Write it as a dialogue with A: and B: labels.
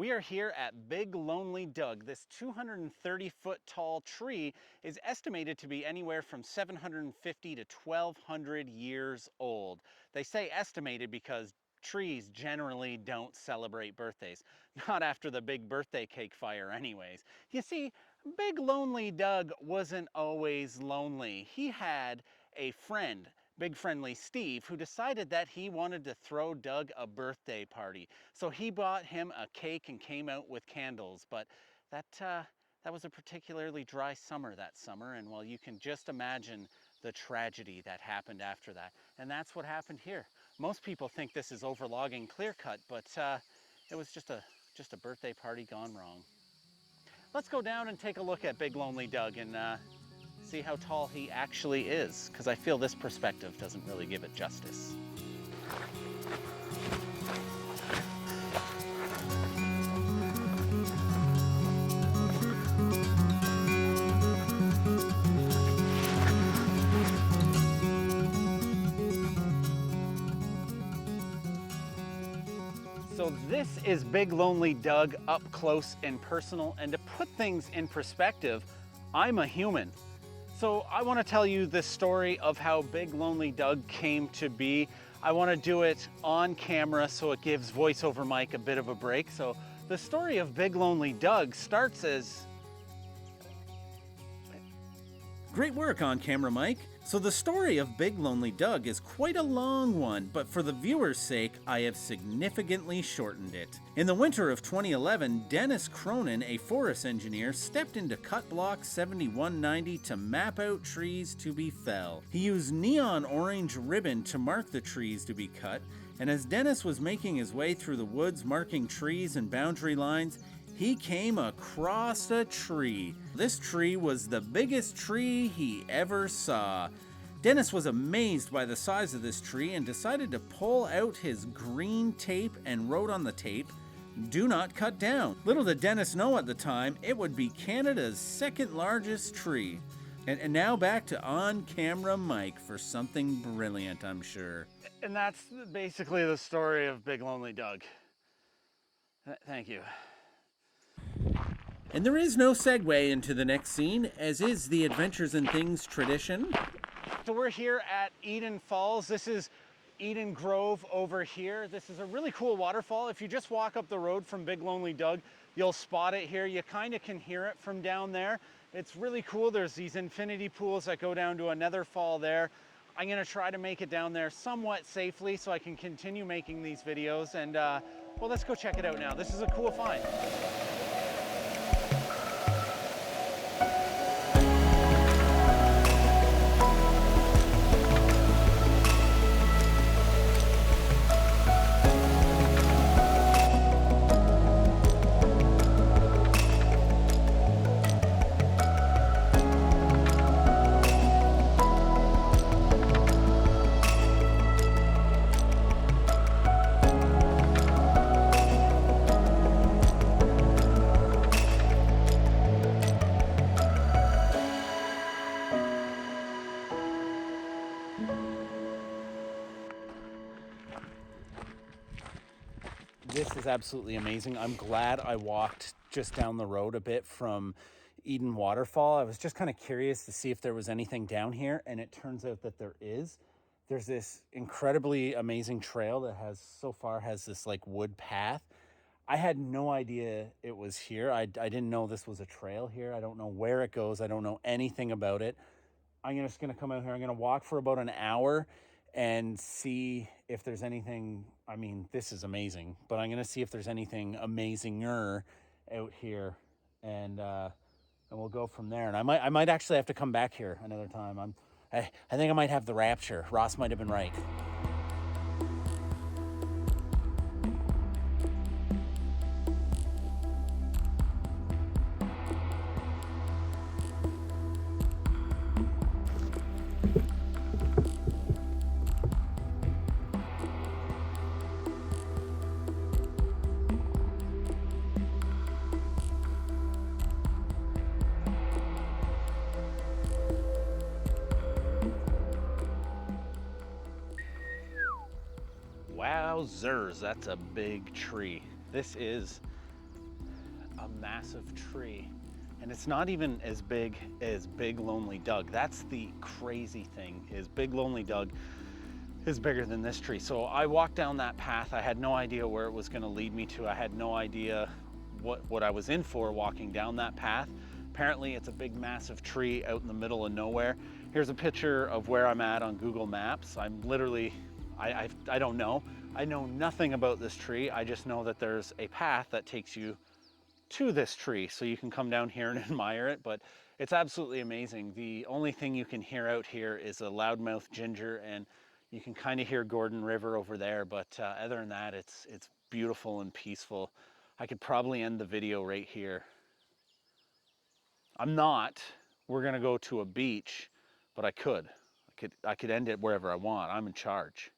A: We are here at Big Lonely Doug. This 230-foot tall tree is estimated to be anywhere from 750 to 1200 years old. They say estimated because trees generally don't celebrate birthdays. Not after the big birthday cake fire anyways. You see, Big Lonely Doug wasn't always lonely. He had a friend, Big Friendly Steve, who decided that he wanted to throw Doug a birthday party. So he bought him a cake and came out with candles. But that was a particularly dry summer that summer, and well, you can just imagine the tragedy that happened after that. And that's what happened here. Most people think this is overlogging clear cut, but it was just a birthday party gone wrong. Let's go down and take a look at Big Lonely Doug and see how tall he actually is, because I feel this perspective doesn't really give it justice. So this is Big Lonely Doug up close and personal, and to put things in perspective, I'm a human. So I want to tell you the story of how Big Lonely Doug came to be. I want to do it on camera so it gives voiceover Mike a bit of a break. So the story of Big Lonely Doug starts as... Great work on camera, Mike. So the story of Big Lonely Doug is quite a long one, but for the viewer's sake, I have significantly shortened it. In the winter of 2011, Dennis Cronin, a forest engineer, stepped into Cut Block 7190 to map out trees to be felled. He used neon orange ribbon to mark the trees to be cut, and as Dennis was making his way through the woods marking trees and boundary lines, he came across a tree. This tree was the biggest tree he ever saw. Dennis was amazed by the size of this tree and decided to pull out his green tape and wrote on the tape, "Do not cut down." Little did Dennis know at the time, it would be Canada's second largest tree. And now back to on-camera Mike for something brilliant, I'm sure. And that's basically the story of Big Lonely Doug. Thank you. And there is no segue into the next scene, as is the Adventures in Things tradition. So we're here at Eden Falls. This is Eden Grove over here. This is a really cool waterfall. If you just walk up the road from Big Lonely Doug, you'll spot it here. You kind of can hear it from down there. It's really cool. There's these infinity pools that go down to another fall there. I'm gonna try to make it down there somewhat safely so I can continue making these videos. And well, let's go check it out now. This is a cool find. This is absolutely amazing. I'm glad I walked just down the road a bit from Eden Waterfall. I was just kind of curious to see if there was anything down here, and it turns out that there is. There's this incredibly amazing trail that so far has this like wood path. I had no idea it was here. I didn't know this was a trail here. I don't know where it goes. I don't know anything about it. I'm just gonna come out here. I'm gonna walk for about an hour and see if there's anything. I mean, this is amazing, but I'm gonna see if there's anything amazinger out here, and we'll go from there. And I might actually have to come back here another time. I think I might have the rapture. Ross might have been right. Wowzers, that's a big tree. This is a massive tree. And it's not even as big as Big Lonely Doug. That's the crazy thing, is Big Lonely Doug is bigger than this tree. So I walked down that path. I had no idea where it was gonna lead me to. I had no idea what I was in for walking down that path. Apparently it's a big massive tree out in the middle of nowhere. Here's a picture of where I'm at on Google Maps. I'm literally, I don't know. I know nothing about this tree. I just know that there's a path that takes you to this tree, so you can come down here and admire it, but it's absolutely amazing. The only thing you can hear out here is a loudmouth ginger, and you can kind of hear Gordon River over there, but other than that, it's beautiful and peaceful. I could probably end the video right here. I'm not. We're gonna go to a beach, but I could end it wherever I want. I'm in charge.